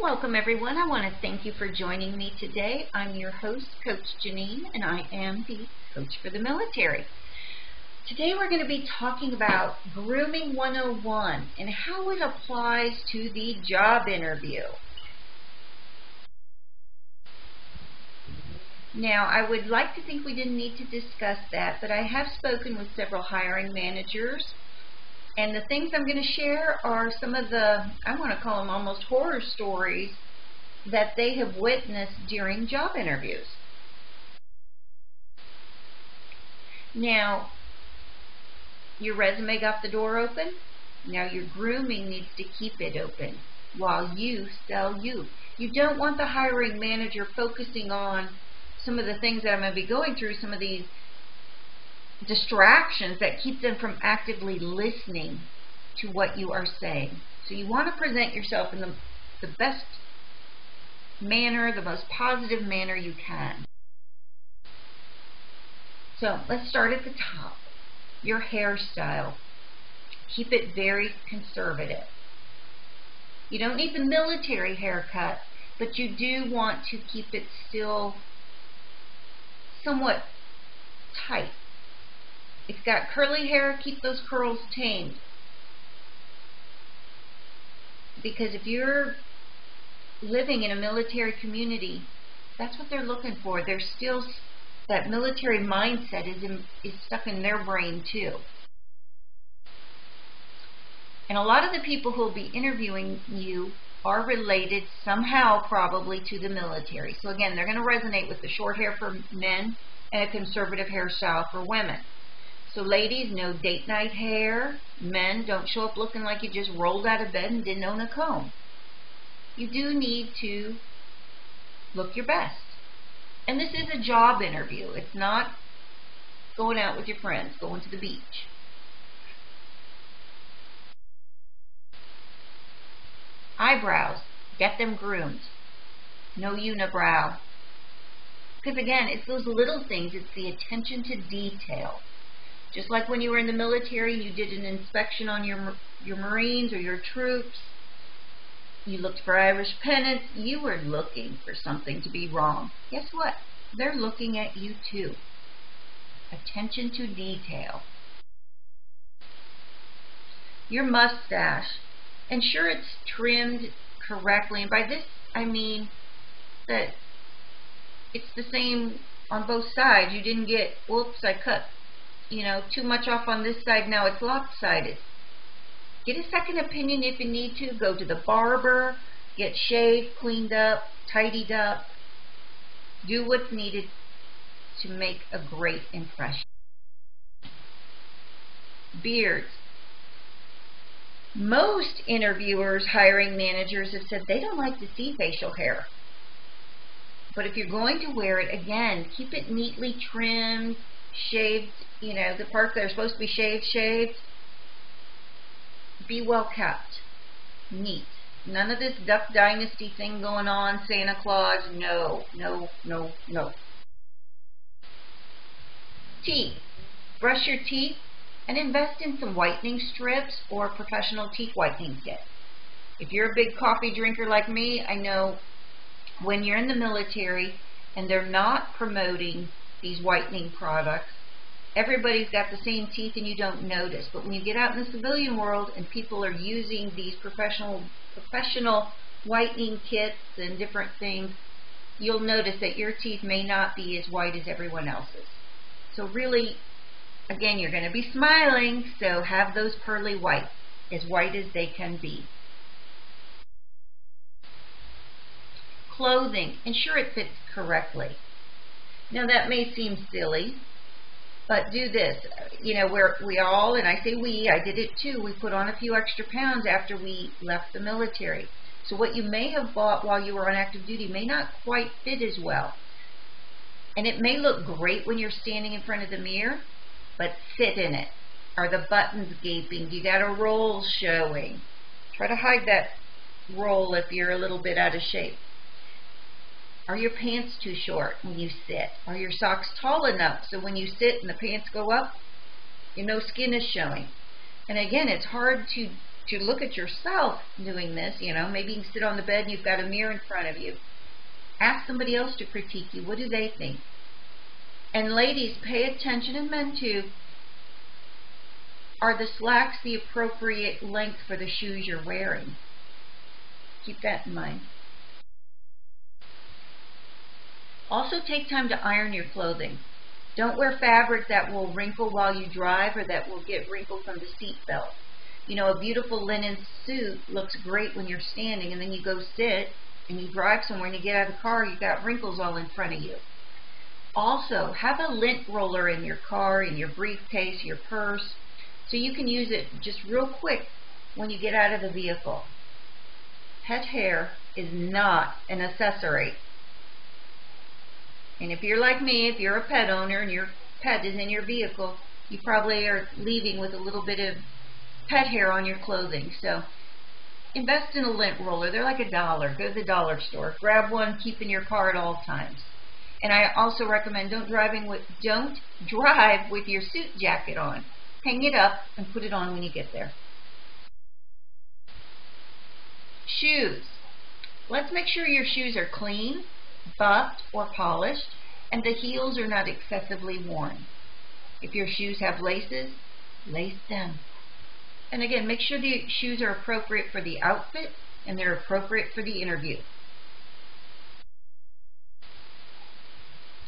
Welcome everyone. I want to thank you for joining me today. I'm your host, Coach Jaynine, and I am the coach for the military. Today we're going to be talking about Grooming 101 and how it applies to the job interview. Now, I would like to think we didn't need to discuss that, but I have spoken with several hiring managers. And the things I'm going to share are some of the, I want to call them almost horror stories that they have witnessed during job interviews. Now, your resume got the door open. Now your grooming needs to keep it open while you sell you. You don't want the hiring manager focusing on some of the things that I'm going to be going through, some of these distractions that keep them from actively listening to what you are saying. So you want to present yourself in the best manner, the most positive manner you can. So let's start at the top. Your hairstyle. Keep it very conservative. You don't need the military haircut, but you do want to keep it still somewhat tight. If you've got curly hair, keep those curls tamed. Because if you're living in a military community, that's what they're looking for. They're still, that military mindset is stuck in their brain too. And a lot of the people who will be interviewing you are related somehow probably to the military. So again, they're going to resonate with the short hair for men and a conservative hairstyle for women. So ladies, no date night hair. Men, don't show up looking like you just rolled out of bed and didn't own a comb. You do need to look your best. And this is a job interview. It's not going out with your friends, going to the beach. Eyebrows, get them groomed. No unibrow. Because again, it's those little things. It's the attention to detail. Just like when you were in the military, you did an inspection on your Marines or your troops. You looked for Irish pennants. You were looking for something to be wrong. Guess what? They're looking at you too. Attention to detail. Your mustache. Ensure it's trimmed correctly. And by this, I mean that it's the same on both sides. You didn't get, whoops, I cut too much off on this side, now it's lopsided. Get a second opinion if you need to. Go to the barber, get shaved, cleaned up, tidied up. Do what's needed to make a great impression. Beards. Most interviewers, hiring managers have said they don't like to see facial hair. But if you're going to wear it, again, keep it neatly trimmed, shaved, the parts that are supposed to be shaved. Be well kept. Neat. None of this Duck Dynasty thing going on, Santa Claus. No. Teeth. Brush your teeth and invest in some whitening strips or professional teeth whitening kit. If you're a big coffee drinker like me, I know when you're in the military and they're not promoting these whitening products, everybody's got the same teeth and you don't notice. But when you get out in the civilian world and people are using these professional whitening kits and different things, you'll notice that your teeth may not be as white as everyone else's. So really, again, you're going to be smiling, so have those pearly whites, as white as they can be. Clothing, ensure it fits correctly. Now that may seem silly, but do this. We all, and I say we, I did it too, we put on a few extra pounds after we left the military. So what you may have bought while you were on active duty may not quite fit as well. And it may look great when you're standing in front of the mirror, but sit in it. Are the buttons gaping? Do you got a roll showing? Try to hide that roll if you're a little bit out of shape. Are your pants too short when you sit? Are your socks tall enough so when you sit and the pants go up, skin is showing? And again, it's hard to to look at yourself doing this. Maybe you can sit on the bed and you've got a mirror in front of you. Ask somebody else to critique you. What do they think? And ladies, pay attention, and men too. Are the slacks the appropriate length for the shoes you're wearing? Keep that in mind. Also, take time to iron your clothing. Don't wear fabric that will wrinkle while you drive, or that will get wrinkled from the seat belt. A beautiful linen suit looks great when you're standing, and then you go sit and you drive somewhere and you get out of the car, you've got wrinkles all in front of you. Also, have a lint roller in your car, in your briefcase, your purse, so you can use it just real quick when you get out of the vehicle. Pet hair is not an accessory. And if you're like me, if you're a pet owner and your pet is in your vehicle, you probably are leaving with a little bit of pet hair on your clothing. So invest in a lint roller. They're like $1. Go to the dollar store. Grab one, keep in your car at all times. And I also recommend don't drive with your suit jacket on. Hang it up and put it on when you get there. Shoes. Let's make sure your shoes are clean, buffed or polished, and the heels are not excessively worn. If your shoes have laces, lace them. And again, make sure the shoes are appropriate for the outfit and they're appropriate for the interview.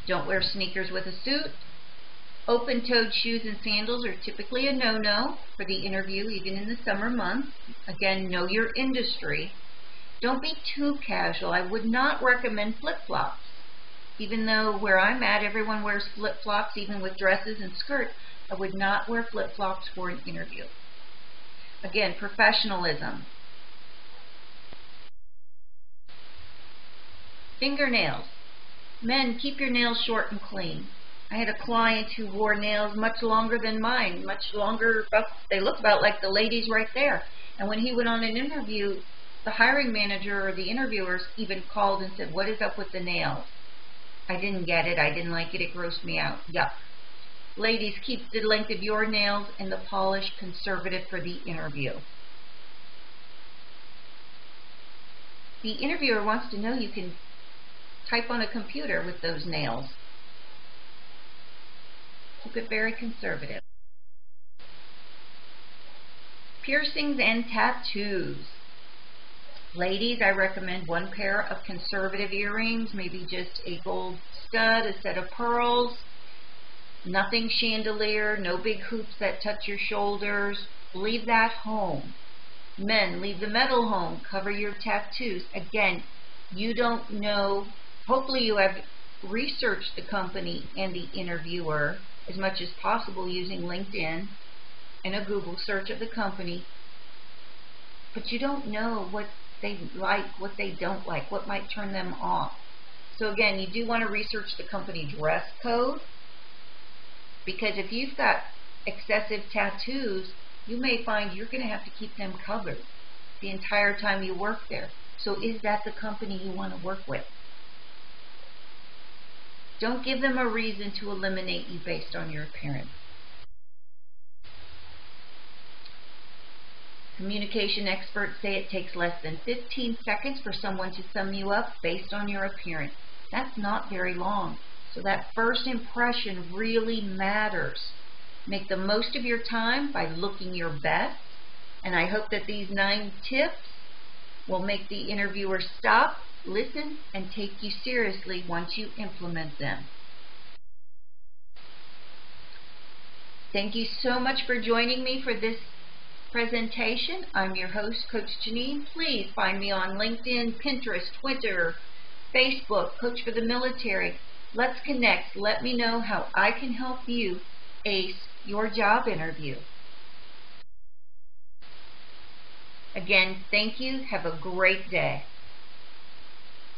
Don't wear sneakers with a suit. Open-toed shoes and sandals are typically a no-no for the interview, even in the summer months. Again, know your industry. Don't be too casual. I would not recommend flip-flops. Even though where I'm at, everyone wears flip-flops, even with dresses and skirts, I would not wear flip-flops for an interview. Again, professionalism. Fingernails. Men, keep your nails short and clean. I had a client who wore nails much longer than mine, much longer. They looked about like the ladies right there. And when he went on an interview, the hiring manager or the interviewers even called and said, "What is up with the nails? I didn't get it. I didn't like it. It grossed me out." Yuck. Ladies, keep the length of your nails and the polish conservative for the interview. The interviewer wants to know you can type on a computer with those nails. Keep it very conservative. Piercings and tattoos. Ladies, I recommend one pair of conservative earrings, maybe just a gold stud, a set of pearls, nothing chandelier, no big hoops that touch your shoulders. Leave that home. Men, leave the metal home. Cover your tattoos. Again, you don't know. Hopefully you have researched the company and the interviewer as much as possible using LinkedIn and a Google search of the company. But you don't know what they like, what they don't like, what might turn them off. So again, you do want to research the company dress code, because if you've got excessive tattoos, you may find you're going to have to keep them covered the entire time you work there. So is that the company you want to work with? Don't give them a reason to eliminate you based on your appearance. Communication experts say it takes less than 15 seconds for someone to sum you up based on your appearance. That's not very long. So that first impression really matters. Make the most of your time by looking your best. And I hope that these 9 tips will make the interviewer stop, listen, and take you seriously once you implement them. Thank you so much for joining me for this presentation. I'm your host, Coach Jaynine. Please find me on LinkedIn, Pinterest, Twitter, Facebook, Coach for the Military. Let's connect. Let me know how I can help you ace your job interview. Again, thank you. Have a great day.